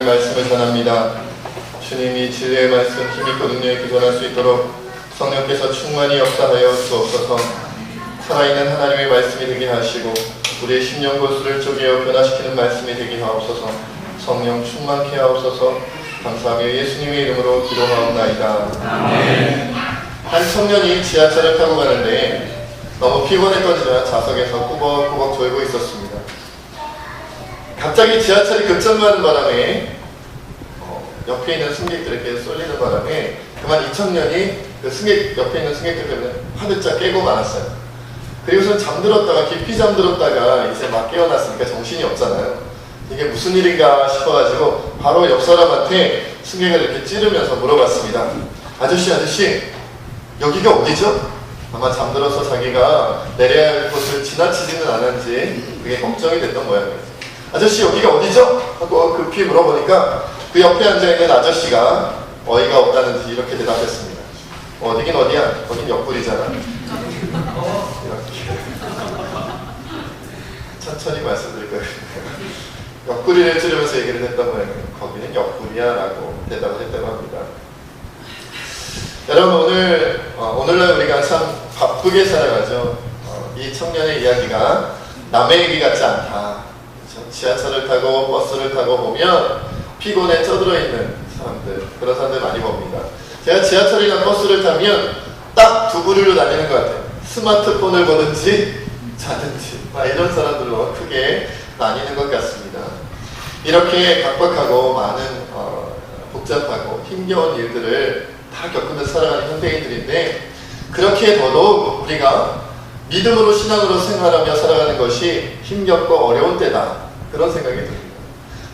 말씀을 전합니다. 주님이 진리의 말씀 힘있고 능력에 기존할 수 있도록 성령께서 충만히 역사하여 주옵소서. 살아있는 하나님의 말씀이 되게 하시고 우리의 심령 골수를 쪼개어 변화시키는 말씀이 되게 하옵소서. 성령 충만케 하옵소서. 감사하며 예수님의 이름으로 기도하옵나이다. 아멘. 한 청년이 지하철을 타고 가는데 너무 피곤했던지라 좌석에서 꾸벅꾸벅 졸고 있었습니다. 갑자기 지하철이 급정거하는 바람에 옆에 있는 승객들에게 쏠리는 바람에 그만 이 청년이 그 옆에 있는 승객들 때문에 화들짝 깨고 말았어요. 그리고선 잠들었다가 깊이 잠들었다가 이제 막 깨어났으니까 정신이 없잖아요. 이게 무슨 일인가 싶어가지고 바로 옆 사람한테 승객을 이렇게 찌르면서 물어봤습니다. 아저씨 여기가 어디죠? 아마 잠들어서 자기가 내려야 할 곳을 지나치지는 않았는지 그게 걱정이 됐던 모양이에요. 아저씨 여기가 어디죠? 하고 급히 물어보니까 그 옆에 앉아있는 아저씨가 어이가 없다는 듯이 이렇게 대답했습니다. 어디긴 어디야? 거긴 옆구리잖아. 이렇게 천천히 말씀드릴 거예요. 옆구리를 찌르면서 얘기를 했던 모양이에요. 거기는 옆구리야 라고 대답을 했다고 합니다. 여러분 오늘날 우리가 참 바쁘게 살아가죠. 이 청년의 이야기가 남의 얘기 같지 않다. 지하철을 타고 버스를 타고 보면 피곤에 쪄들어 있는 사람들, 그런 사람들 많이 봅니다. 제가 지하철이나 버스를 타면 딱 두 부류로 나뉘는 것 같아요. 스마트폰을 보든지 자든지 이런 사람들로 크게 나뉘는 것 같습니다. 이렇게 각박하고 많은 복잡하고 힘겨운 일들을 다 겪으면서 살아가는 현대인들인데 그렇게 더더욱 우리가 믿음으로 신앙으로 생활하며 살아가는 것이 힘겹고 어려운 때다. 그런 생각이 듭니다.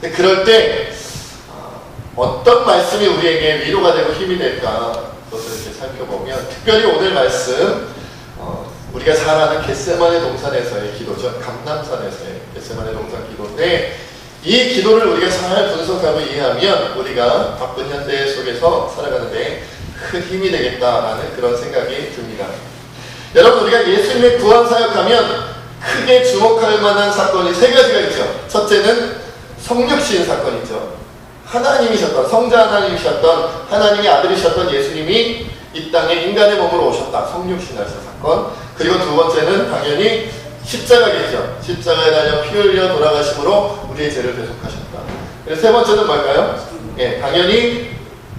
근데 그럴 때 어떤 말씀이 우리에게 위로가 되고 힘이 될까 그것을 이렇게 살펴보면 특별히 오늘 말씀 우리가 잘 아는 겟세마네 동산에서의 기도죠. 감람산에서의 겟세마네 동산 기도인데 이 기도를 우리가 잘 분석하고 이해하면 우리가 바쁜 현대 속에서 살아가는데 큰 힘이 되겠다라는 그런 생각이 듭니다. 여러분 우리가 예수님의 구원 사역하면 크게 주목할 만한 사건이 세 가지가 있죠. 첫째는 성육신 사건이죠. 하나님이셨던 성자 하나님이셨던 하나님의 아들이셨던 예수님이 이 땅에 인간의 몸으로 오셨다. 성육신하신 사건. 그리고 두 번째는 당연히 십자가겠죠. 십자가에 달려 피 흘려 돌아가심으로 우리의 죄를 대속하셨다. 그래서 세 번째는 뭘까요? 당연히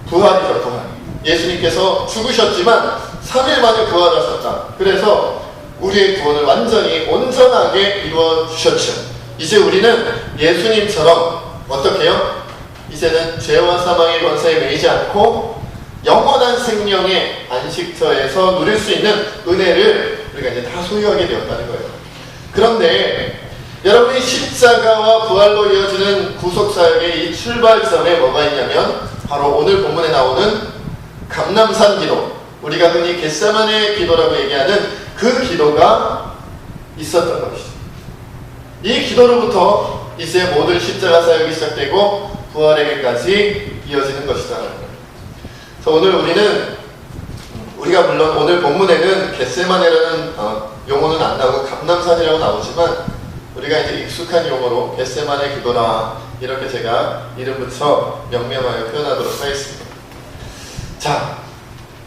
부활이죠. 부활. 예수님께서 죽으셨지만 3일 만에 부활하셨다. 그래서 우리의 구원을 완전히 온전하게 이루어 주셨죠. 이제 우리는 예수님처럼 어떻게 해요? 이제는 죄와 사망의 권세에 매이지 않고 영원한 생명의 안식처에서 누릴 수 있는 은혜를 우리가 이제 다 소유하게 되었다는 거예요. 그런데 여러분이 십자가와 부활로 이어지는 구속사역의 이 출발점에 뭐가 있냐면 바로 오늘 본문에 나오는 감람산 기도, 우리가 흔히 겟세마네 기도라고 얘기하는 그 기도가 있었던 것이죠. 이 기도로부터 이제 모든 십자가 사역이 시작되고 부활에게까지 이어지는 것이다. 그래서 오늘 우리가 물론 오늘 본문에는 겟세마네라는 용어는 안 나오고 감람산이라고 나오지만 우리가 이제 익숙한 용어로 겟세마네 기도라 이렇게 제가 이름 붙여 명명하여 표현하도록 하겠습니다. 자,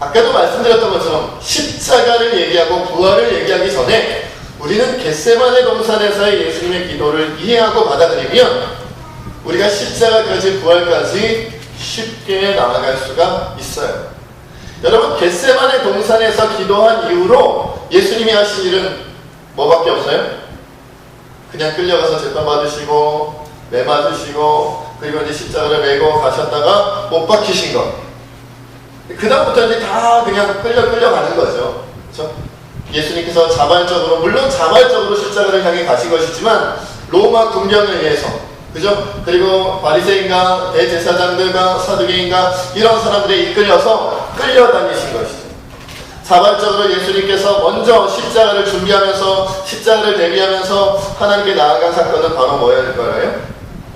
아까도 말씀드렸던 것처럼 십자가를 얘기하고 부활을 얘기하기 전에 우리는 겟세마네 동산에서의 예수님의 기도를 이해하고 받아들이면 우리가 십자가까지 부활까지 쉽게 나아갈 수가 있어요. 여러분 겟세마네 동산에서 기도한 이후로 예수님이 하신 일은 뭐밖에 없어요? 그냥 끌려가서 재판받으시고 매 맞으시고 그리고 이제 십자가를 메고 가셨다가 못 박히신 것. 그 다음부터 이제 다 그냥 끌려가는 거죠. 그렇죠? 예수님께서 물론 자발적으로 십자가를 향해 가신 것이지만 로마 군병에 의해서, 그죠? 그리고 바리새인과 대제사장들과 사두개인과 이런 사람들에 이끌려서 끌려다니신 것이죠. 자발적으로 예수님께서 먼저 십자가를 준비하면서 십자가를 대비하면서 하나님께 나아간 사건은 바로 뭐였을 거예요?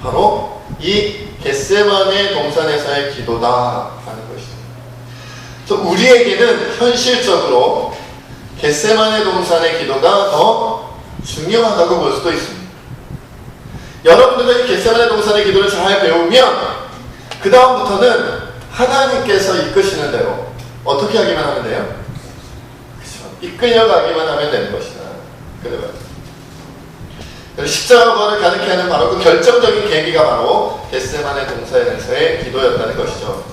바로 이 겟세마네 동산에서의 기도다라는 것이죠. 그래서 우리에게는 현실적으로 겟세마네 동산의 기도가 더 중요하다고 볼 수도 있습니다. 여러분들과 이 겟세마네 동산의 기도를 잘 배우면 그 다음부터는 하나님께서 이끄시는 대로 어떻게 하기만 하면 돼요? 그렇죠. 이끌려가기만 하면 되는 것이다. 그래요. 십자가 부활을 가능케 하는 바로 그 결정적인 계기가 바로 겟세마네 동산에서의 기도였다는 것이죠.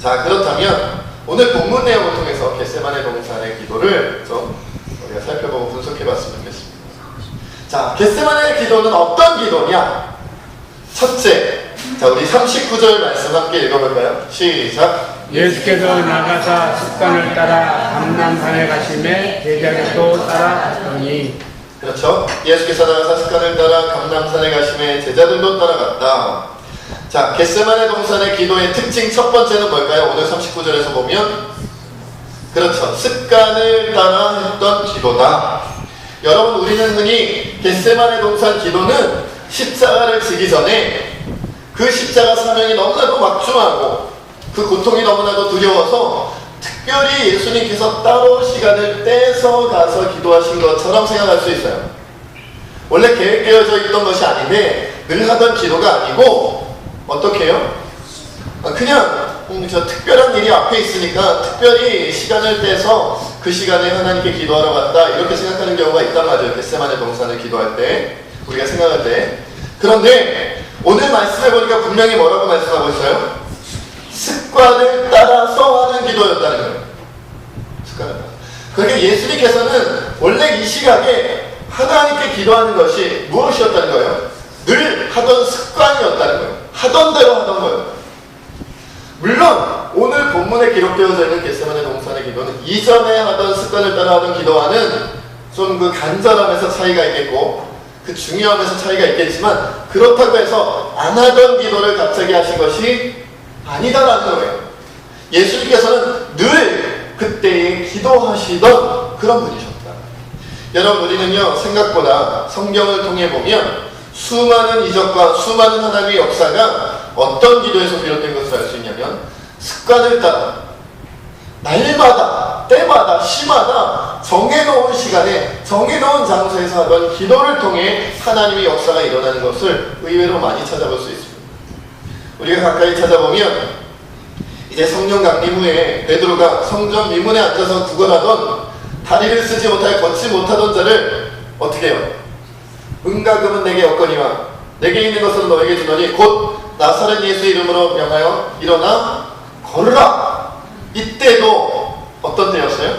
자, 그렇다면 오늘 본문 내용을 통해서 겟세마네 동산의 기도를 좀 우리가 살펴보고 분석해봤으면 좋겠습니다. 자, 겟세마네 기도는 어떤 기도냐? 첫째, 자, 우리 39절 말씀 함께 읽어볼까요? 시작. 예수께서 나가사 습관을 따라 감람산에 가심에 제자들도 따라갔더니. 그렇죠. 예수께서 나가사 습관을 따라 감람산에 가심에 제자들도 따라갔다. 자, 겟세마네 동산의 기도의 특징 첫 번째는 뭘까요? 오늘 39절에서 보면 그렇죠. 습관을 따라 했던 기도다. 여러분, 우리는 흔히 겟세마네 동산 기도는 십자가를 지기 전에 그 십자가 사명이 너무나도 막중하고 그 고통이 너무나도 두려워서 특별히 예수님께서 따로 시간을 떼서 가서 기도하신 것처럼 생각할 수 있어요. 원래 계획되어져 있던 것이 아닌데 늘 하던 기도가 아니고 어떻게 해요? 그냥 저 특별한 일이 앞에 있으니까 특별히 시간을 떼서 그 시간에 하나님께 기도하러 갔다 이렇게 생각하는 경우가 있단 말이에요. 겟세마네 동산을 기도할 때 우리가 생각할 때. 그런데 오늘 말씀해 보니까 분명히 뭐라고 말씀하고 있어요? 습관을 따라서 하는 기도였다는 거예요. 습관을 따라. 그러니까 예수님께서는 원래 이 시각에 하나님께 기도하는 것이 무엇이었다는 거예요? 늘 하던 습관이었다는 거예요. 하던 대로 하던 거예요. 물론 오늘 본문에 기록되어져 있는 겟세마네 동산의 기도는 이전에 하던 습관을 따라 하던 기도와는 좀 그 간절함에서 차이가 있겠고 그 중요함에서 차이가 있겠지만 그렇다고 해서 안 하던 기도를 갑자기 하신 것이 아니다라는 거예요. 예수님께서는 늘 그때에 기도하시던 그런 분이셨다. 여러분, 우리는요 생각보다 성경을 통해 보면 수많은 이적과 수많은 하나님의 역사가 어떤 기도에서 비롯된 것을 알 수 있냐면 습관을 따라 날마다 때마다 시마다 정해놓은 시간에 정해놓은 장소에서 하던 기도를 통해 하나님의 역사가 일어나는 것을 의외로 많이 찾아볼 수 있습니다. 우리가 가까이 찾아보면 이제 성령 강림 후에 베드로가 성전 미문에 앉아서 구걸하던 다리를 쓰지 못하여 걷지 못하던 자를 어떻게 해요? 은과 금은 내게 없거니와 내게 있는 것은 너에게 주노니 곧 나사렛 예수 이름으로 명하여 일어나 걸으라. 이때도 어떤 때였어요?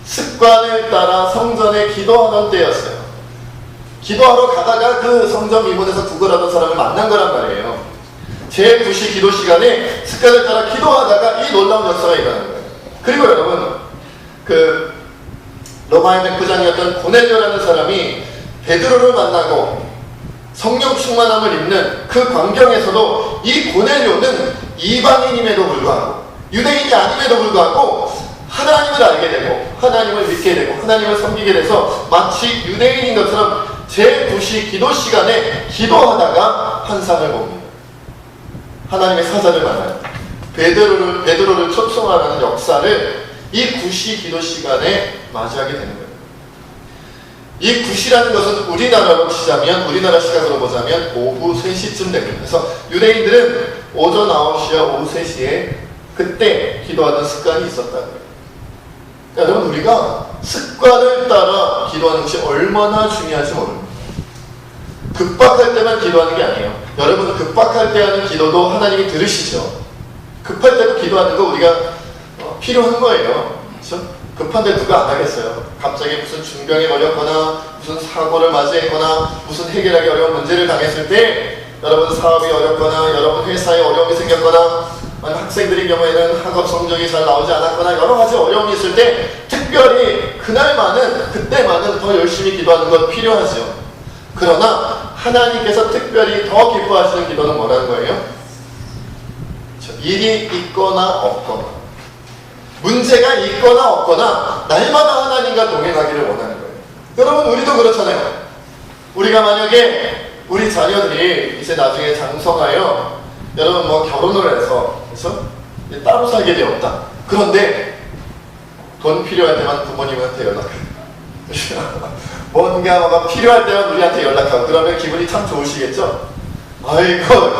습관을 따라 성전에 기도하던 때였어요. 기도하러 가다가 그 성전 미문에서 구걸하던 사람을 만난 거란 말이에요. 제9시 기도 시간에 습관을 따라 기도하다가 이 놀라운 역사가 일어나는 거예요. 그리고 여러분, 그 로마의 백부장이었던 고넬료라는 사람이 베드로를 만나고 성령 충만함을 입는 그 광경에서도 이 고넬료는 이방인임에도 불구하고 유대인이 아님에도 불구하고 하나님을 알게 되고 하나님을 믿게 되고 하나님을 섬기게 돼서 마치 유대인인 것처럼 제9시 기도 시간에 기도하다가 환상을 봅니다. 하나님의 사자를 만나요. 베드로를 초청하는 역사를 이 9시 기도 시간에 맞이하게 되는 거예요. 이 9시라는 것은 우리나라로 치자면, 우리나라 시각으로 보자면 오후 3시쯤 됩니다. 그래서 유대인들은 오전 9시와 오후 3시에 그때 기도하는 습관이 있었다는 거예요. 그러니까 여러분, 우리가 습관을 따라 기도하는 것이 얼마나 중요한지 모릅니다. 급박할 때만 기도하는 게 아니에요. 여러분, 급박할 때 하는 기도도 하나님이 들으시죠. 급할 때도 기도하는 거 우리가 필요한 거예요. 그렇죠? 급한데 누가 안 하겠어요. 갑자기 무슨 중병에 걸렸거나 무슨 사고를 맞이했거나 무슨 해결하기 어려운 문제를 당했을 때, 여러분 사업이 어렵거나 여러분 회사에 어려움이 생겼거나 학생들의 경우에는 학업 성적이 잘 나오지 않았거나 여러 가지 어려움이 있을 때 특별히 그때만은 더 열심히 기도하는 건 필요하죠. 그러나 하나님께서 특별히 더 기뻐하시는 기도는 뭐라는 거예요? 일이 있거나 없거나 문제가 있거나 없거나 날마다 하나님과 동행하기를 원하는 거예요. 여러분, 우리도 그렇잖아요. 우리가 만약에 우리 자녀들이 이제 나중에 장성하여 여러분 결혼을 해서 그렇죠? 따로 살게 되었다. 그런데 돈 필요할 때만 부모님한테 연락해요. 뭔가 필요할 때만 우리한테 연락하고 그러면 기분이 참 좋으시겠죠? 아이고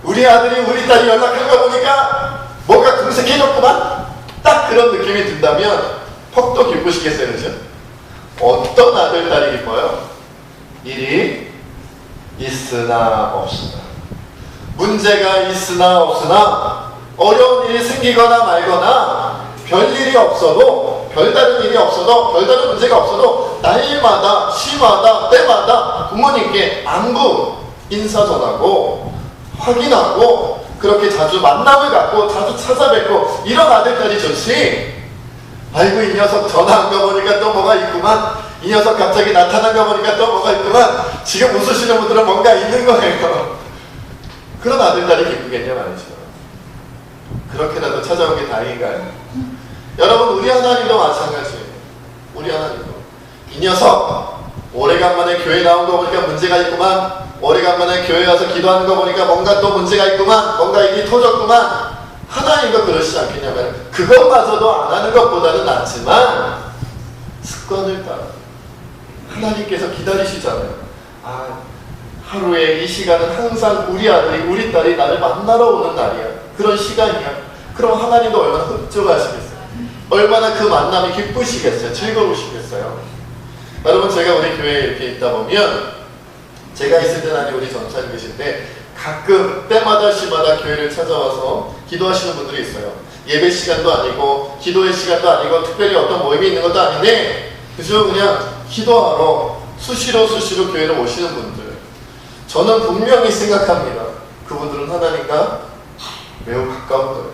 우리 아들이 우리 딸이 연락한 거 보니까 뭔가 금색해졌구만. 딱 그런 느낌이 든다면 퍽도 기쁘시겠어요, 그죠? 어떤 아들, 딸이 기뻐요? 일이 있으나 없으나, 문제가 있으나 없으나, 어려운 일이 생기거나 말거나, 별일이 없어도, 별다른 일이 없어도, 별다른 문제가 없어도 날마다, 시마다, 때마다 부모님께 안부 인사 전하고 확인하고 그렇게 자주 만남을 갖고 자주 찾아뵙고 이런 아들, 딸이 좋지. 아이고 이 녀석 전화한 거 보니까 또 뭐가 있구만. 이 녀석 갑자기 나타난 거 보니까 또 뭐가 있구만. 지금 웃으시는 분들은 뭔가 있는 거예요. 그런 아들, 딸이 기쁘겠냐 말이죠. 그렇게라도 찾아온 게 다행인가요? 여러분 우리 하나님도 마찬가지예요. 우리 하나님도 이 녀석 오래간만에 교회 나온 거 보니까 문제가 있구만. 오래간만에 교회 와서 기도하는 거 보니까 뭔가 또 문제가 있구만. 뭔가 일이 터졌구만. 하나님도 그러시지 않겠냐면 그것마저도 안 하는 것보다는 낫지만 습관을 따라 하나님께서 기다리시잖아요. 아, 하루에 이 시간은 항상 우리 아들이 우리 딸이 나를 만나러 오는 날이야. 그런 시간이야. 그럼 하나님도 얼마나 흡족하시겠어요. 얼마나 그 만남이 기쁘시겠어요. 즐거우시겠어요. 여러분 제가 우리 교회에 이렇게 있다 보면 제가 있을 때는 아니고 우리 전사님 계실 때 가끔 때마다 시마다 교회를 찾아와서 기도하시는 분들이 있어요. 예배 시간도 아니고 기도의 시간도 아니고 특별히 어떤 모임이 있는 것도 아닌데 그저 그냥 기도하러 수시로 교회를 오시는 분들, 저는 분명히 생각합니다. 그분들은 하나님과 매우 가까운 거예요.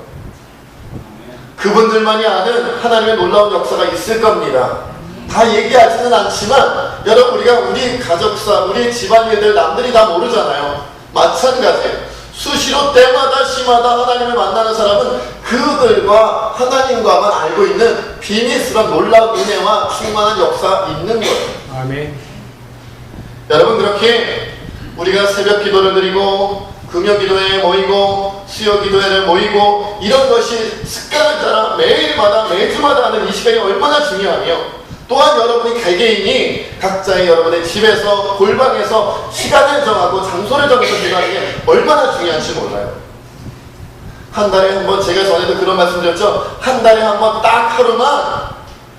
그분들만이 아는 하나님의 놀라운 역사가 있을 겁니다. 다 얘기하지는 않지만 여러분 우리가 우리 가족사, 우리 집안일들 남들이 다 모르잖아요. 마찬가지예요. 수시로 때마다 시마다 하나님을 만나는 사람은 그들과 하나님과만 알고 있는 비밀스러운 놀라운 은혜와 충만한 역사 있는 거예요. 아멘. 여러분 그렇게 우리가 새벽 기도를 드리고 금요 기도회에 모이고 수요 기도회를 모이고 이런 것이 습관을 따라 매일마다 매주마다 하는 이 시간이 얼마나 중요하며 또한 여러분이 개개인이 각자의 여러분의 집에서 골방에서 시간을 정하고 장소를 정해서 기도하는 게 얼마나 중요한지 몰라요. 한 달에 한 번, 제가 전에도 그런 말씀 드렸죠. 한 달에 한 번 딱 하루만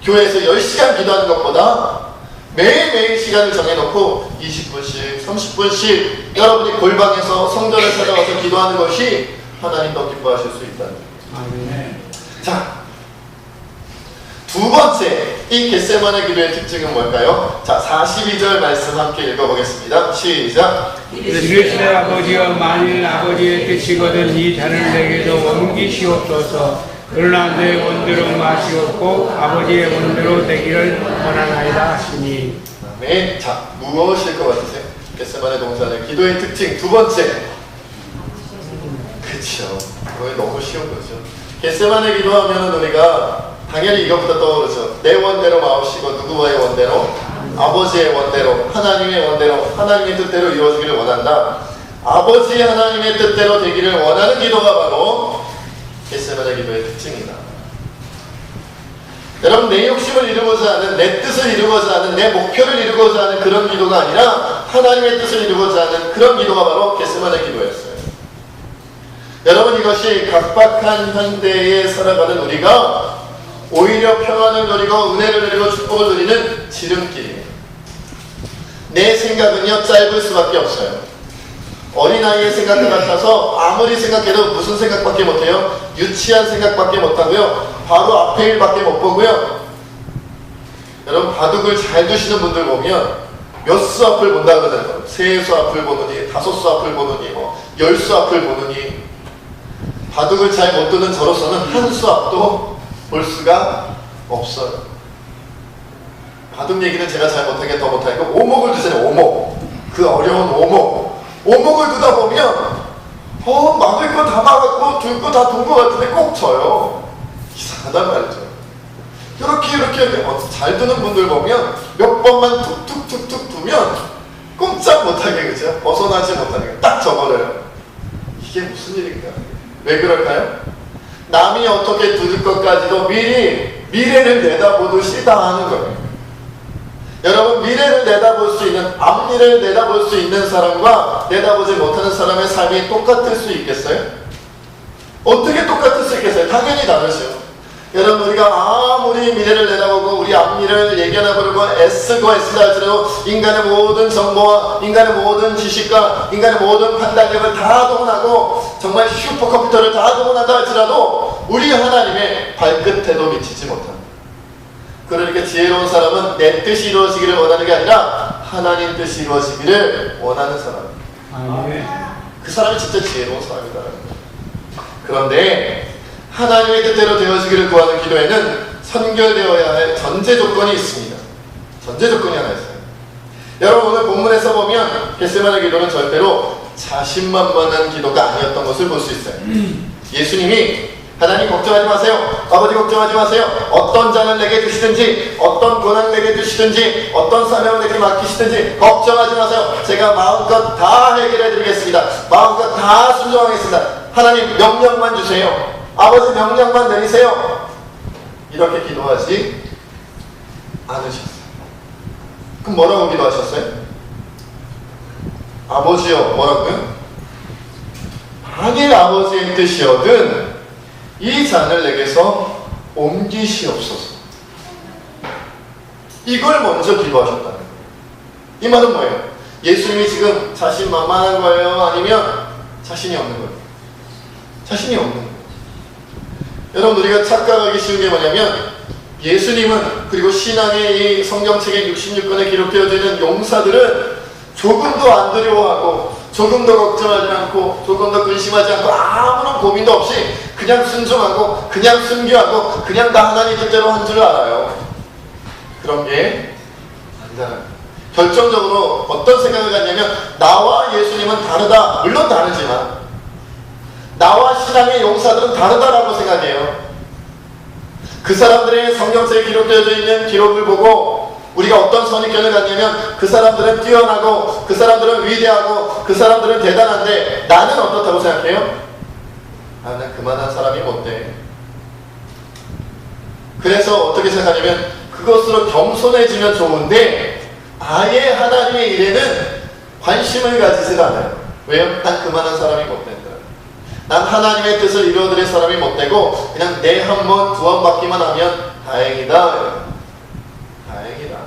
교회에서 10시간 기도하는 것보다 매일매일 시간을 정해놓고 20분씩 30분씩 여러분이 골방에서 성전을 찾아와서 기도하는 것이 하나님 더 기뻐하실 수 있다는 거예요. 아멘. 자, 두 번째 이 겟세마네 기도의 특징은 뭘까요? 자, 42절 말씀 함께 읽어보겠습니다. 시작. 이르시되 아버지여 만일 아버지의 뜻이거든 이 잔을 내게도 옮기시옵소서. 그러나 내 원대로 마시옵고 아버지의 원대로 되기를 원하나이다 하시니. 아멘. 자, 무엇일 것 같으세요? 겟세마네 동산의 기도의 특징 두 번째. 그쵸, 그거 너무 쉬운 거죠. 겟세마네 기도하면 우리가 당연히 이것부터 떠오르죠. 내 원대로 마옵시고 누구와의 원대로? 아버지의 원대로, 하나님의 원대로, 하나님의 뜻대로 이루어지기를 원한다. 아버지 하나님의 뜻대로 되기를 원하는 기도가 바로 겟세마네 기도의 특징이다. 여러분 내 욕심을 이루고자 하는, 내 뜻을 이루고자 하는, 내 목표를 이루고자 하는 그런 기도가 아니라 하나님의 뜻을 이루고자 하는 그런 기도가 바로 겟세마네 기도였어요. 여러분 이것이 각박한 현대에 살아가는 우리가 오히려 평안을 누리고 은혜를 누리고 축복을 누리는 지름길이에요. 내 생각은요 짧을 수밖에 없어요. 어린아이의 생각 같아서 아무리 생각해도 무슨 생각밖에 못해요? 유치한 생각밖에 못하고요. 바로 앞에 일밖에 못 보고요. 여러분 바둑을 잘 두시는 분들 보면 몇 수 앞을 본다 그러잖아요. 세 수 앞을 보느니, 다섯 수 앞을 보느니, 10수 앞을 보느니. 바둑을 잘 못 두는 저로서는 한 수 앞도 볼 수가 없어요. 바둑 얘기는 제가 잘 못하게 더 못하니까 오목을 두세요. 오목. 그 어려운 오목. 오목을 두다 보면 막을 거 다 막았고 둘 거 다 둔 거 같은데 꼭 져요. 이상하단 말이죠. 이렇게 잘 두는 분들 보면 몇 번만 툭툭툭툭 두면 꼼짝 못하게 그죠? 벗어나지 못하게 딱 져버려요. 이게 무슨 일인가? 왜 그럴까요? 남이 어떻게 두들 것까지도 미리 미래를 내다보듯이 다 하는 거예요. 여러분, 미래를 내다볼 수 있는, 앞미래를 내다볼 수 있는 사람과 내다보지 못하는 사람의 삶이 똑같을 수 있겠어요? 어떻게 똑같을 수 있겠어요? 당연히 다르죠. 여러분, 우리가 아무리 미래를 내다보고 우리 앞미래를 예견해보려고 애쓰고 애쓰다 할지라도 인간의 모든 정보와 인간의 모든 지식과 인간의 모든 판단력을 다 동원하고 정말 슈퍼컴퓨터를 다 동원한다 할지라도 우리 하나님의 발끝에도 미치지 못합니다. 그러니까 지혜로운 사람은 내 뜻이 이루어지기를 원하는 게 아니라 하나님 뜻이 이루어지기를 원하는 사람입니다. 아멘. 그 사람이 진짜 지혜로운 사람이다. 그런데 하나님의 뜻대로 되어지기를 구하는 기도에는 선결되어야 할 전제 조건이 있습니다. 전제 조건이 하나 있어요. 여러분, 오늘 본문에서 보면 겟세마네 기도는 절대로 자신만만한 기도가 아니었던 것을 볼 수 있어요. 예수님이 하나님 걱정하지 마세요. 아버지 걱정하지 마세요. 어떤 잔을 내게 주시든지 어떤 고난을 내게 주시든지 어떤 사명을 내게 맡기시든지 걱정하지 마세요. 제가 마음껏 다 해결해 드리겠습니다. 마음껏 다 순종하겠습니다. 하나님 명령만 주세요. 아버지 명령만 내리세요. 이렇게 기도하지 않으셨어요. 그럼 뭐라고 기도하셨어요? 아버지여, 뭐라고요? 만일 아버지의 뜻이거든 이 잔을 내게서 옮기시옵소서. 이걸 먼저 기도하셨다는 거예요. 이 말은 뭐예요? 예수님이 지금 자신만만한 거예요? 아니면 자신이 없는 거예요? 자신이 없는 거예요. 여러분, 우리가 착각하기 쉬운 게 뭐냐면 예수님은, 그리고 신앙의 이 성경책에 66권에 기록되어져 있는 용사들은 조금도 안 두려워하고 조금도 걱정하지 않고 조금도 근심하지 않고 아무런 고민도 없이 그냥 순종하고 그냥 순교하고 그냥 다 하나님 뜻대로 한 줄 알아요. 그런 게 아니잖아요. 결정적으로 어떤 생각을 갖냐면 나와 예수님은 다르다. 물론 다르지만 나와 신앙의 용사들은 다르다라고 생각해요. 그 사람들의 성경책에 기록되어져 있는 기록을 보고 우리가 어떤 선입견을 갖냐면 그 사람들은 뛰어나고 그 사람들은 위대하고 그 사람들은 대단한데 나는 어떻다고 생각해요? 난 그만한 사람이 못돼. 그래서 어떻게 생각하냐면 그것으로 겸손해지면 좋은데 아예 하나님의 일에는 관심을 가지질 않아요. 왜요? 난 그만한 사람이 못된다. 난 하나님의 뜻을 이루어드릴 사람이 못되고 그냥 내 한 번 구원받기만 하면 다행이다. 다행이다.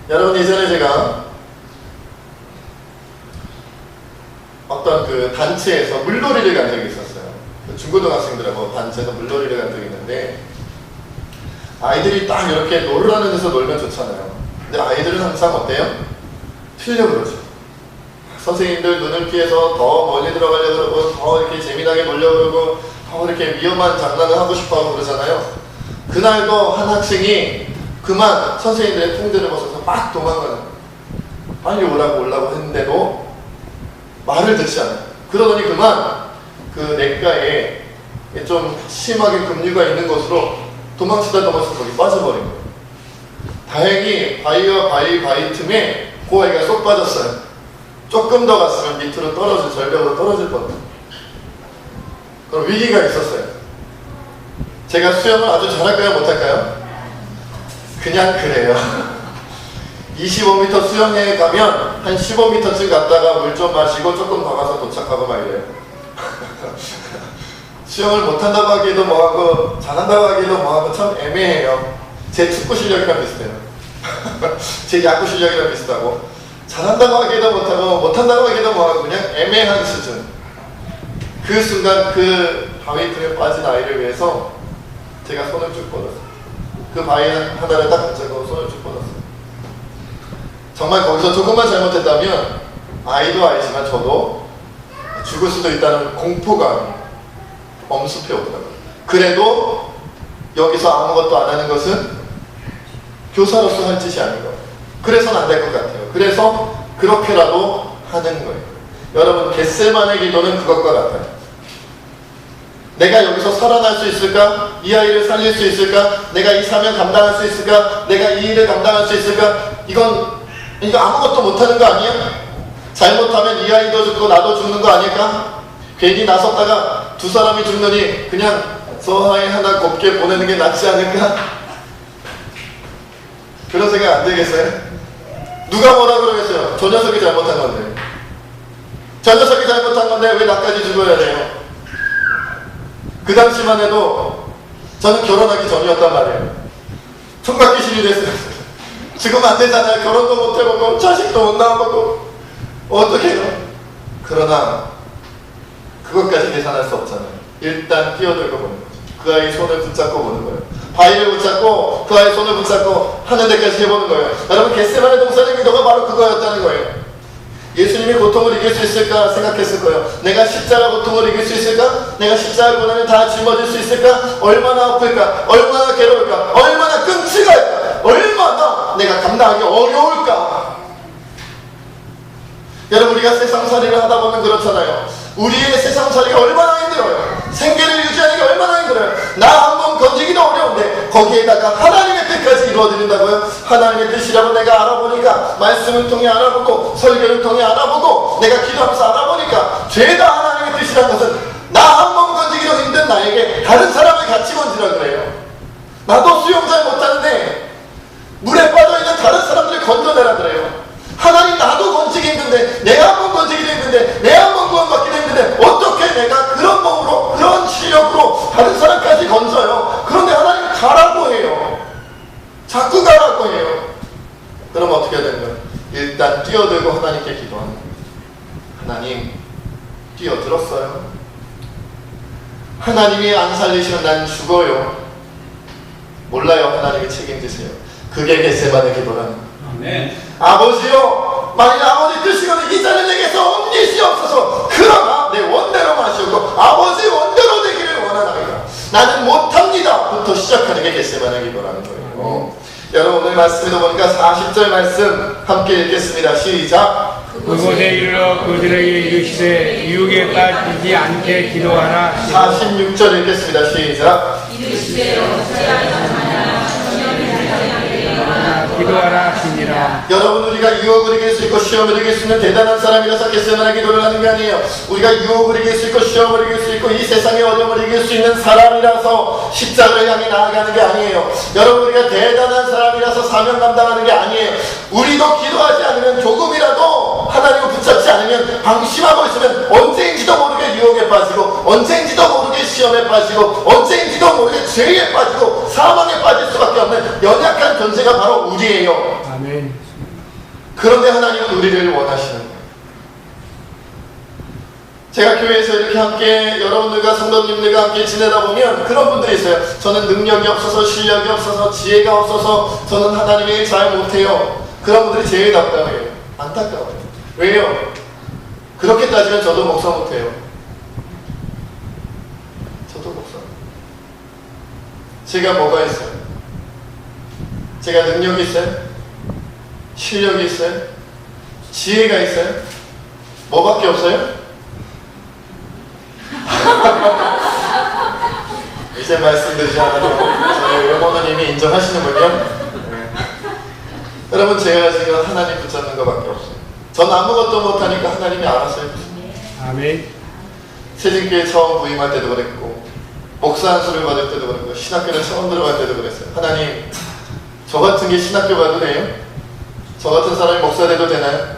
여러분, 이전에 제가 어떤 그 단체에서 물놀이를 간 적이 있었어요. 중고등학생들하고 단체에서 물놀이를 간 적이 있는데 아이들이 딱 이렇게 놀으라는 데서 놀면 좋잖아요. 근데 아이들은 항상 어때요? 틀려 그러죠. 선생님들 눈을 피해서 더 멀리 들어가려고 그러고 더 이렇게 재미나게 놀려고 그러고 더 이렇게 위험한 장난을 하고 싶어 하고 그러잖아요. 그날도 한 학생이 그만 선생님들의 통제를 벗어서 막 도망가는 거예요. 빨리 오라고 했는데도 말을 듣지 않아요. 그러더니 그만 그 냇가에 좀 심하게 급류가 있는 곳으로 도망치다 거기 빠져버린 거예요. 다행히 바위와 바위 틈에 그 아이가 쏙 빠졌어요. 조금 더 갔으면 밑으로 절벽으로 떨어질 뻔했어요. 그럼 위기가 있었어요. 제가 수영을 아주 잘할까요? 못할까요? 그냥 그래요. 25m 수영에 가면 한 15m쯤 갔다가 물 좀 마시고 조금 더 가서 도착하고 막 이래요. 수영을 못한다고 하기도 뭐하고 잘한다고 하기도 뭐하고 참 애매해요. 제 축구 실력이랑 비슷해요. 제 야구 실력이랑 비슷하고 잘한다고 하기도 못하고 못한다고 하기도 뭐하고 그냥 애매한 수준. 그 순간 그 바위 틈에 빠진 아이를 위해서 제가 손을 쭉 뻗었어요. 그 바위 하나를 딱 붙잡고 손을 쭉 뻗었어요. 정말 거기서 조금만 잘못했다면 아이도 아이지만 저도 죽을 수도 있다는 공포감이 엄습해 오더라고요. 그래도 여기서 아무것도 안 하는 것은 교사로서 할 짓이 아닌 거예요. 그래서는 안 될 것 같아요. 그래서 그렇게라도 하는 거예요. 여러분, 겟세마네 기도는 그것과 같아요. 내가 여기서 살아날 수 있을까? 이 아이를 살릴 수 있을까? 내가 이 사명 감당할 수 있을까? 내가 이 일을 감당할 수 있을까? 이거 아무것도 못하는 거 아니야? 잘못하면 이 아이도 죽고 나도 죽는 거 아닐까? 괜히 나섰다가 두 사람이 죽느니 그냥 저 아이 하나 곱게 보내는 게 낫지 않을까? 그런 생각 안 들겠어요? 누가 뭐라 그러겠어요? 저 녀석이 잘못한 건데. 저 녀석이 잘못한 건데 왜 나까지 죽어야 돼요? 그 당시만 해도 저는 결혼하기 전이었단 말이에요. 총각 귀신이 됐어요. 지금 안 되잖아요. 결혼도 못 해보고 자식도 못 낳아보고 어떻게 해요? 그러나 그것까지 계산할 수 없잖아요. 일단 뛰어들고 보는 거죠. 그 아이 손을 붙잡고 보는 거예요. 바위를 붙잡고 그 아이 손을 붙잡고 하는 데까지 해보는 거예요. 여러분, 겟세마네 동산의 기도가 바로 그거였다는 거예요. 예수님이 고통을 이길 수 있을까 생각했을 거예요. 내가 십자가 고통을 이길 수 있을까? 내가 십자가 고난을 다 짊어질 수 있을까? 얼마나 아플까? 얼마나 괴로울까? 얼마나 끔찍할까? 얼마나 내가 감당하기 어려울까? 여러분, 우리가 세상살이를 하다 보면 그렇잖아요. 우리의 세상살이가 얼마나 힘들어요. 생계를 유지하는 게 얼마나 힘들어요. 나 한 번 건지기도 어려운데 거기에다가 하나님의 뜻까지 이루어드린다고요? 하나님의 뜻이라고 내가 알아보니까, 말씀을 통해 알아보고 설교를 통해 알아보고 내가 기도하면서 알아보니까, 죄가 하나님의 뜻이라는 것은 나 한 번 건지기도 힘든 나에게 다른 사람을 같이 건지라 그래요. 나도 수영 잘 못하는데 물에 빠져있는 다른 사람들을 건져내라 그래요. 하나님, 나도 건지기 힘든데, 내가 한 번 건지기도 힘든데, 내가 한 번 구원받기도 힘든데 어떻게 내가 그런 몸으로 그런 실력으로 다른 사람까지 건져요? 그런데 하나님 가라고 해요. 자꾸 가라고 해요. 그럼 어떻게 되는 거예요? 일단 뛰어들고 하나님께 기도하는 거예요. 하나님, 뛰어들었어요. 하나님이 안 살리시면 난 죽어요. 몰라요. 하나님이 책임지세요. 그게 겟세마네 기도라는 거예요. 아버지요, 만일 아버지 뜻이거든 이 잔을 내게서 옮기시옵소서. 그러나 내 원대로 마시고 아버지 원대로 되기를 원하나이다. 나는 못합니다 부터 시작하는 게 겟세마네 기도라는 거예요. 여러분, 오늘 말씀에도 보니까 40절 말씀 함께 읽겠습니다. 시작. 그곳에 이르러 그들에게 이르시되 유혹에 빠지지 않게 기도하라. 46절 읽겠습니다. 시작. 기도하라 하시니라. 여러분, 우리가 유혹을 이길 수 있고 시험을 이길 수 있는 대단한 사람이라서 겟세마네 기도를 하는 게 아니에요. 우리가 유혹을 이길 수 있고 시험을 이길 수 있고 이 세상의 어려움을 이길 수 있는 사람이라서 십자가를 향해 나아가는 게 아니에요. 여러분, 우리가 대단한 사람이라서 사명 감당하는 게 아니에요. 우리도 기도하지 않으면, 조금이라도 하나님을 붙잡지 않으면, 방심하고 있으면 언제인지도 모르게 유혹에 빠지고, 언제인지도 모르게 시험에 빠지고, 언제인지도 모르게 죄에 빠지고 사망에 빠질 수밖에 없는 연약한 존재가 바로 우리예요. 아멘. 그런데 하나님은 우리를 원하시는 거예요. 제가 교회에서 이렇게 함께 여러분들과 성도님들과 함께 지내다 보면 그런 분들이 있어요. 저는 능력이 없어서, 실력이 없어서, 지혜가 없어서 저는 하나님의 일 잘 못해요. 그런 분들이 제일 답답해요. 안타까워요. 왜요? 그렇게 따지면 저도 목사 못해요. 저도 목사. 제가 뭐가 있어요? 제가 능력이 있어요? 실력이 있어요? 지혜가 있어요? 뭐밖에 없어요? 이제 말씀드리지 않아도 저희 외모노님이 인정하시는군요. 네. 여러분, 제가 지금 하나님 붙잡는 것밖에 없어요. 전 아무것도 못하니까 하나님이 알아서 해주세요. 아멘. 세진교회 처음 부임할 때도 그랬고, 목사 안수를 받을 때도 그랬고, 신학교를 처음 들어갈 때도 그랬어요. 하나님, 저 같은 게 신학교 가도 돼요? 저 같은 사람이 목사 돼도 되나요?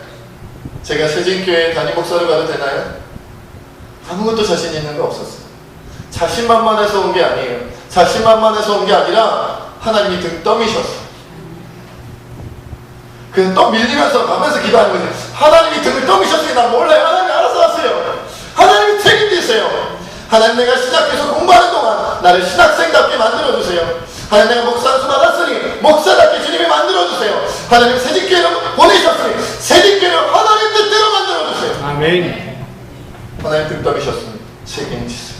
제가 세진교회 담임 목사를 가도 되나요? 아무것도 자신 있는 거 없었어요. 자신만만해서 온 게 아니에요. 자신만만해서 온 게 아니라 하나님이 등 떠미셨어요. 그래서 또 밀리면서 가면서 기도하는 거지. 하나님이 등을 떠미셨으니 난 몰라요. 하나님이 알아서 하세요. 하나님이 책임지세요. 하나님, 내가 신학교에서 공부하는 동안 나를 신학생답게 만들어주세요. 하나님, 내가 목사 안수 받았으니 목사답게 주님이 만들어주세요. 하나님, 세진교회로 보내셨으니 세진교회로 하나님 뜻대로 만들어주세요. 아멘. 하나님 등 떠미셨으니 책임지세요.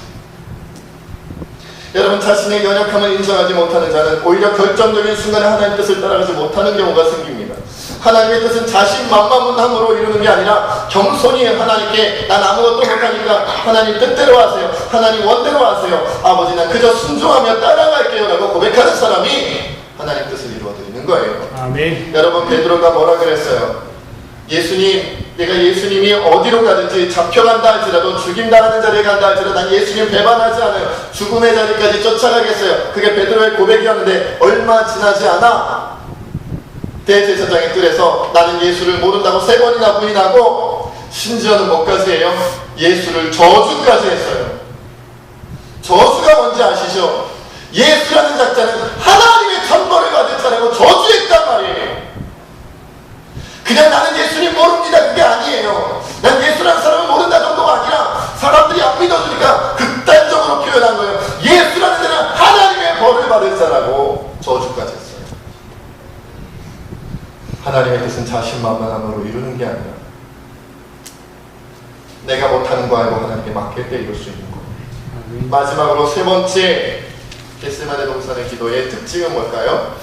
여러분, 자신의 연약함을 인정하지 못하는 자는 오히려 결정적인 순간에 하나님의 뜻을 따라가지 못하는 경우가 생깁니다. 하나님의 뜻은 자신만만함으로 이루는 게 아니라 겸손히 하나님께, 난 아무것도 못하니까 하나님 뜻대로 하세요. 하나님 원대로 하세요. 아버지, 난 그저 순종하며 따라갈게요 라고 고백하는 사람이 하나님 뜻을 이루어드리는 거예요. 아멘. 여러분, 베드로가 뭐라 그랬어요? 예수님, 내가 예수님이 어디로 가든지 잡혀간다 할지라도, 죽임당하는 자리에 간다 할지라도 난 예수님 배반하지 않아요. 죽음의 자리까지 쫓아가겠어요. 그게 베드로의 고백이었는데 얼마 지나지 않아 대제사장의 뜰에서 나는 예수를 모른다고 3번이나 부인하고, 심지어는 뭐까지 해요? 예수를 저주까지 했어요. 저주가 뭔지 아시죠? 예수라는 작자는 하나님의 천벌을 받을 자라고 저주했단 말이에요. 그냥 나는 예수님 모릅니다, 그게 아니에요. 난 예수라는 사람을 모른다 정도가 아니라 사람들이 안 믿어주니까 극단적으로 표현한 거예요. 예수라는 자는 하나님의 벌을 받을 자라고 저주까지 했어요. 하나님의 뜻은 자신만만함으로 이루는 게 아니라 내가 못하는 거 알고 하나님께 맡길 때 이룰 수 있는 거예요. 마지막으로 3번째 겟세마네 동산의 기도의 특징은 뭘까요?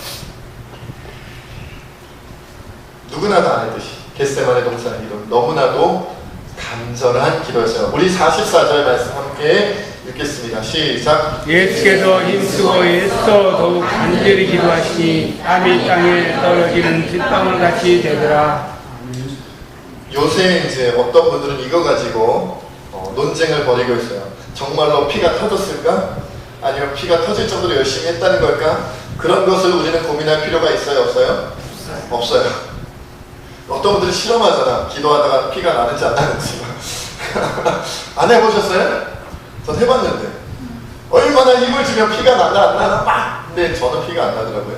누구나 다 알듯이 겟세마네 동산의 기도 너무나도 간절한 기도였어요. 우리 44절 말씀 함께 읽겠습니다. 시작. 예수께서 힘쓰고 애써 더욱 간절히 기도하시니 땀이 땅에 떨어지는 빗방울 같이 되더라. 요새 이제 어떤 분들은 이거 가지고 논쟁을 벌이고 있어요. 정말로 피가 터졌을까? 아니면 피가 터질 정도로 열심히 했다는 걸까? 그런 것을 우리는 고민할 필요가 있어요? 없어요? 없어요. 어떤 분들은 실험하잖아. 기도하다가 피가 나는지 안 나는지. 안 해보셨어요? 전 해봤는데 얼마나 힘을 주면 피가 나나 안 나나 막! 근데 저는 피가 안 나더라고요.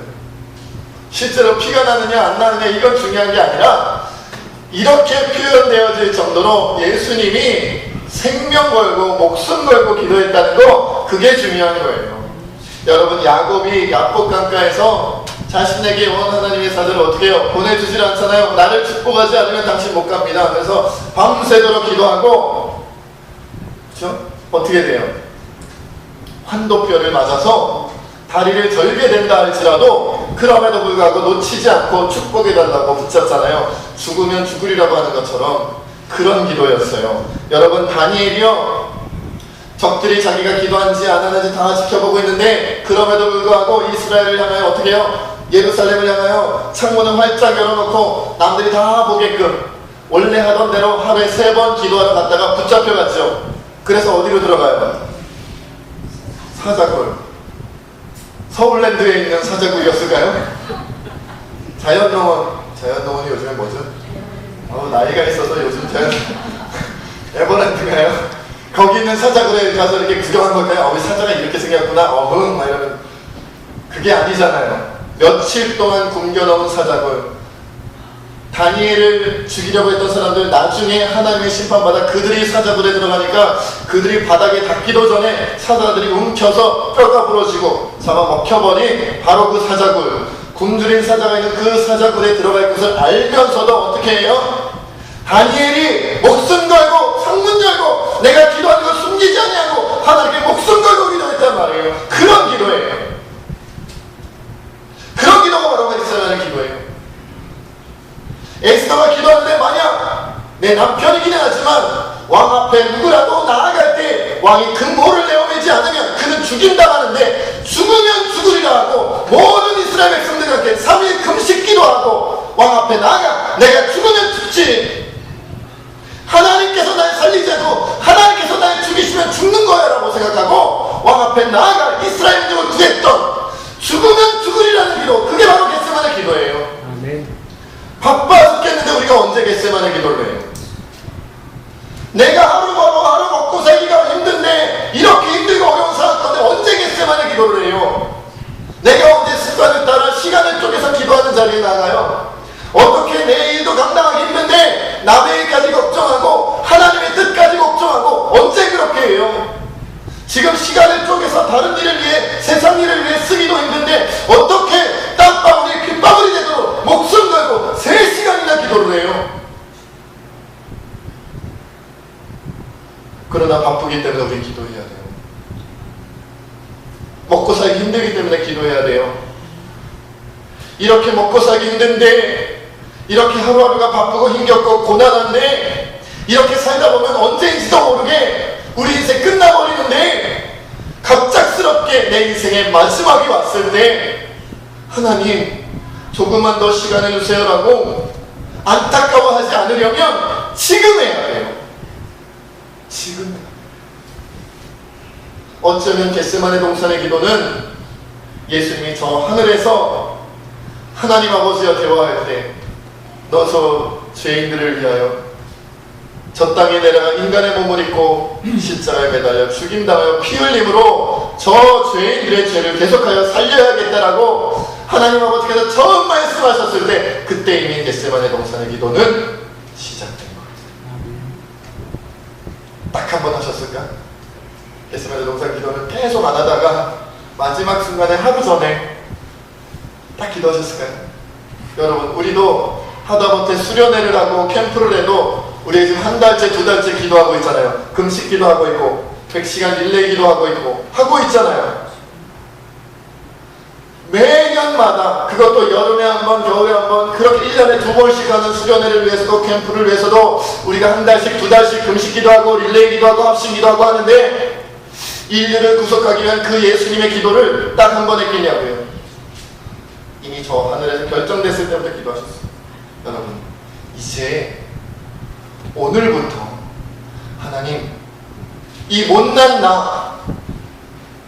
실제로 피가 나느냐 안 나느냐 이건 중요한 게 아니라 이렇게 표현되어질 정도로 예수님이 생명 걸고 목숨 걸고 기도했다는 거, 그게 중요한 거예요. 여러분, 야곱이 야복 강가에서 자신에게 원 하나님의 사자를 어떻게 해요? 보내주질 않잖아요. 나를 축복하지 않으면 당신 못 갑니다. 그래서 밤새도록 기도하고, 그렇죠? 어떻게 돼요? 환도뼈를 맞아서 다리를 절게 된다 할지라도 그럼에도 불구하고 놓치지 않고 축복해달라고 붙잡잖아요. 죽으면 죽으리라고 하는 것처럼 그런 기도였어요. 여러분, 다니엘이요, 적들이 자기가 기도한지 안 하는지 다 지켜보고 있는데 그럼에도 불구하고 이스라엘을 향하여 어떻게 해요? 예루살렘을 향하여 창문을 활짝 열어놓고 남들이 다 보게끔 원래 하던 대로 하루에 3번 기도하러 갔다가 붙잡혀갔죠. 그래서 어디로 들어가요? 사자굴. 서울랜드에 있는 사자굴이었을까요? 자연농원이 요즘에 뭐죠? 나이가 있어서 요즘 에버랜드가요? 거기 있는 사자굴에 가서 이렇게 구경한 걸까요? 사자가 이렇게 생겼구나. 막 이러면. 그게 아니잖아요. 며칠 동안 굶겨놓은 사자굴. 다니엘을 죽이려고 했던 사람들 나중에 하나님의 심판받아 그들이 사자굴에 들어가니까 그들이 바닥에 닿기도 전에 사자들이 움켜서 뼈가 부러지고 잡아먹혀버린 바로 그 사자굴. 굶주린 사자가 있는 그 사자굴에 들어갈 것을 알면서도 어떻게 해요? 다니엘이 목숨 걸고 상문 열고 내가 기도하는 걸 숨기지 않냐고 하나님께 목숨 걸고 기도했단 말이에요. 그런 기도예요. 그런 기도가 바로 겟세마네 기도예요. 에스더가 기도하는데 만약 내 남편이긴 하지만 왕 앞에 누구라도 나아갈 때 왕이 금호를 내어매지 않으면 그는 죽임당하는데 죽으면 죽으리라 하고 모든 이스라엘 백성들과 함께 3일 금식 기도하고 왕 앞에 나아가 내가 죽으면 죽지, 하나님께서 날 살리지 않고 하나님께서 날 죽이시면 죽는 거야 라고 생각하고 왕 앞에 나아가 이스라엘 민족을 구했던 죽으면 죽으리라는 기도, 그게 바로 겟세마네 기도예요. 아멘. 바빠 죽겠는데 우리가 언제 겟세마네 기도를 해요? 내가 하루 먹고 살기가 힘든데 이렇게 힘들고 어려운 상황 가운데 언제 겟세마네 기도를 해요? 내가 언제 습관을 따라 시간을 쪼개서 기도하는 자리에 나가요? 어떻게 내 일도 감당하기 힘든데 남의 일까지 걱정하고 하나님의 뜻까지 걱정하고 언제 그렇게 해요? 지금 시간을 쪼개서 다른 일을 위해 세상 일을 위해 쓰기도 힘든데 어떻게 땀방울이 핏방울이 되도록 목숨 걸고 3시간이나 기도를 해요? 그러나 바쁘기 때문에 우리 기도해야 돼요. 먹고 살기 힘들기 때문에 기도해야 돼요. 이렇게 먹고 살기 힘든데, 이렇게 하루하루가 바쁘고 힘겹고 고난한데, 이렇게 살다 보면 언제인지도 모르게 우리 인생 끝나버리는데, 갑작스럽게 내 인생의 마지막이 왔을 때 하나님 조금만 더 시간을 주세요라고 안타까워하지 않으려면 지금 해야 돼요. 지금. 어쩌면 겟세마네 동산의 기도는 예수님이 저 하늘에서 하나님 아버지와 대화할 때 너 저 죄인들을 위하여 저 땅에 내려가 인간의 몸을 입고 십자가에 매달려 죽임당하여 피 흘림으로 저 죄인들의 죄를 계속하여 살려야겠다라고 하나님 아버지께서 처음 말씀하셨을 때 그때 이미 겟세마네 동산의 기도는 시작된 거예요. 딱 한 번 하셨을까? 겟세마네 동산 기도는 계속 안 하다가 마지막 순간에 하루 전에 딱 기도하셨을까요? 여러분, 우리도 하다못해 수련회를 하고 캠프를 해도 우리 지금 한 달째, 두 달째 기도하고 있잖아요. 금식 기도하고 있고 100시간 릴레이 기도하고 있고 하고 있잖아요. 매년마다, 그것도 여름에 한 번, 겨울에 한 번, 그렇게 1년에 2번씩 하는 수련회를 위해서도 캠프를 위해서도 우리가 한 달씩, 두 달씩 금식 기도하고 릴레이 기도하고 합심 기도하고 하는데 인류를 구속하기 위한 그 예수님의 기도를 딱 한 번 했겠냐고요. 이미 저 하늘에서 결정됐을 때부터 기도하셨어요. 여러분, 이제 오늘부터 하나님, 이 못난 나,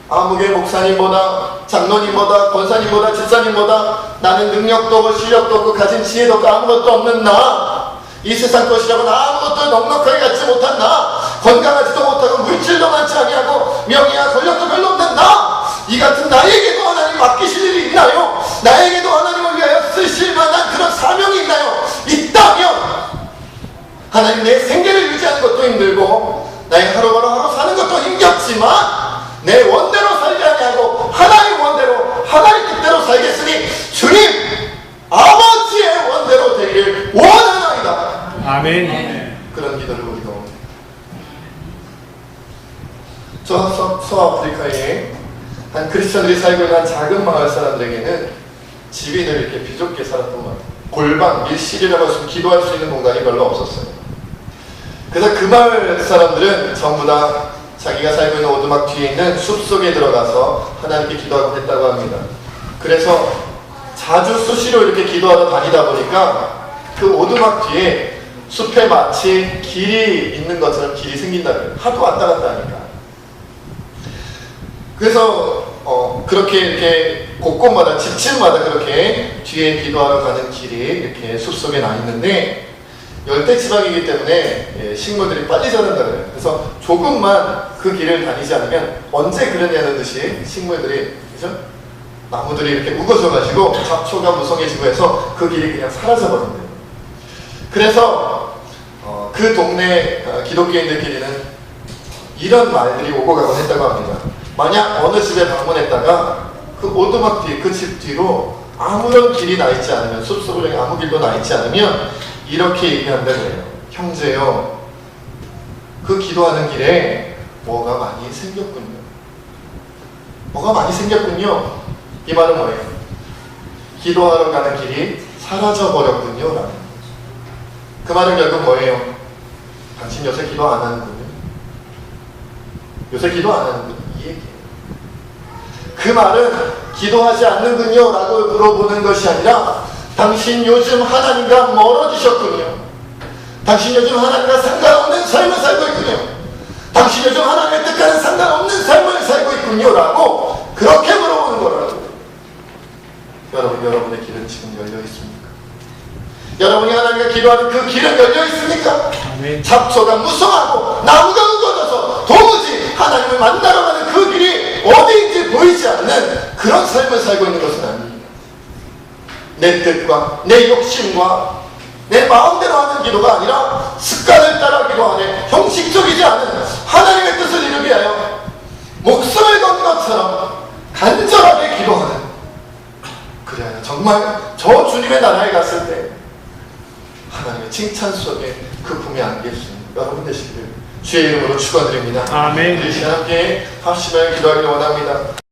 아무개 목사님보다 장로님보다 권사님보다 집사님보다 나는 능력도 없고 실력도 없고 가진 지혜도 없고 아무것도 없는 나, 이 세상 것이라고는 아무것도 넉넉하게 갖지 못한 나, 건강하지도 못하고 물질도 많지 아니하고 명예와 권력도 별로 없는 나, 이 같은 나에게도 하나님 맡기실 일이 있나요? 나에게도 하나님을 위하여 쓰실 만한 그런 사명이 있나요? 있다면 하나님, 내 생계를 유지하는 것도 힘들고 나의 하루하루 사는 것도 힘겹지만 내 원대로 살지 아니하고 하나의 원대로 하나의 뜻대로 살겠으니 주님 아버지의 원대로 되기를 원하나이다. 아멘. 그런 기도를 우리가 옵니다. 저 서아프리카에 한 크리스천들이 살고 있는 한 작은 마을 사람들에게는 집이 늘 이렇게 비좁게 살았던 것 같아요. 골방, 밀실이라고 해서 기도할 수 있는 공간이 별로 없었어요. 그래서 그 마을 사람들은 전부 다 자기가 살고 있는 오두막 뒤에 있는 숲속에 들어가서 하나님께 기도하고 했다고 합니다. 그래서 자주 수시로 이렇게 기도하러 다니다 보니까 그 오두막 뒤에 숲에 마치 길이 있는 것처럼 길이 생긴다고요. 하도 왔다 갔다 하니까. 그래서 그렇게 이렇게 곳곳마다 집집마다 그렇게 뒤에 기도하러 가는 길이 이렇게 숲속에 나 있는데 열대지방이기 때문에 식물들이 빨리 자란다 그래요. 그래서 조금만 그 길을 다니지 않으면 언제 그러냐는 듯이 식물들이, 그죠? 나무들이 이렇게 우거져가지고 잡초가 무성해지고 해서 그 길이 그냥 사라져버린대요. 그래서 그 동네 기독교인들끼리는 이런 말들이 오고 가곤 했다고 합니다. 만약 어느 집에 방문했다가 그 오두막 뒤, 그 집 뒤로 아무런 길이 나 있지 않으면, 숲속으로 아무 길도 나 있지 않으면 이렇게 얘기한다고 해요. 형제요, 그 기도하는 길에 뭐가 많이 생겼군요. 뭐가 많이 생겼군요. 이 말은 뭐예요? 기도하러 가는 길이 사라져버렸군요 라는. 그 말은 결국 뭐예요? 당신 요새 기도 안 하는군요. 요새 기도 안 하는군요. 이 얘기예요. 그 말은 기도하지 않는군요 라고 물어보는 것이 아니라 당신 요즘 하나님과 멀어지셨군요. 당신 요즘 하나님과 상관없는 삶을 살고 있군요. 당신 요즘 하나님의 뜻과는 상관없는 삶을 살고 있군요 라고 그렇게 물어보는 거라고. 여러분, 여러분의 길은 지금 열려 있습니까? 여러분이 하나님과 기도하는 그 길은 열려 있습니까? 아멘. 잡초가 무성하고 나무가 우거져서 도무지 하나님을 만나러 가는 그 길이 어디인지 보이지 않는 그런 삶을 살고 있는 것은 아닙니다. 내 뜻과 내 욕심과 내 마음대로 하는 기도가 아니라 습관을 따라 기도하는 형식적이지 않은 하나님의 뜻을 이루기 위하여 목숨을 건 것처럼 간절하게 기도하는, 그래야 정말 저 주님의 나라에 갔을 때 하나님의 칭찬 속에 그 품에 안길 수 있는 여러분 되시기를 주의 이름으로 축원드립니다. 아멘. 우리 시간 함께 합심하여 기도하기를 원합니다.